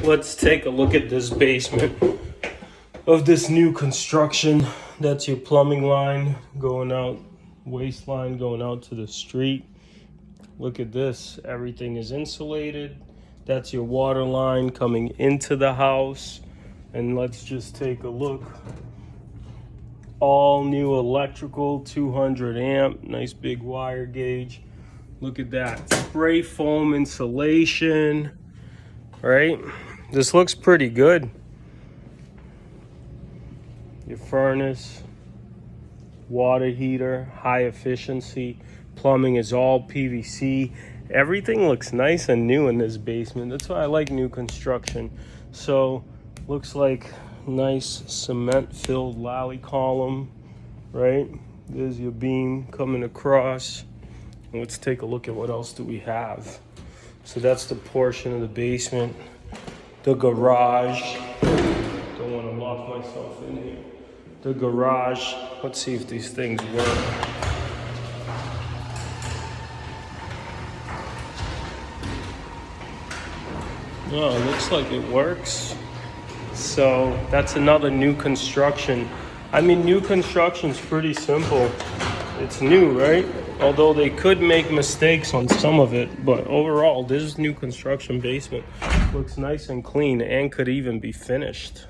let's take a look at this basement of this new construction. That's your plumbing line going out, waste line going out to the street. Look at this, everything is insulated. That's your water line coming into the house. And let's just take a look. All new electrical, 200 amp, nice big wire gauge. Look at that, spray foam insulation, right? This looks pretty good. Your furnace, water heater, high efficiency. Plumbing is all PVC. Everything looks nice and new in this basement. That's why I like new construction. So, looks like nice cement-filled lally column, right? There's your beam coming across. Let's take a look at what else do we have. So that's the portion of the basement. The garage. Don't want to lock myself in here. The garage. Let's see if these things work. Oh, it looks like it works. So that's another new construction. I mean, new construction's pretty simple. It's new, right? Although they could make mistakes on some of it, but overall, this new construction basement looks nice and clean and could even be finished.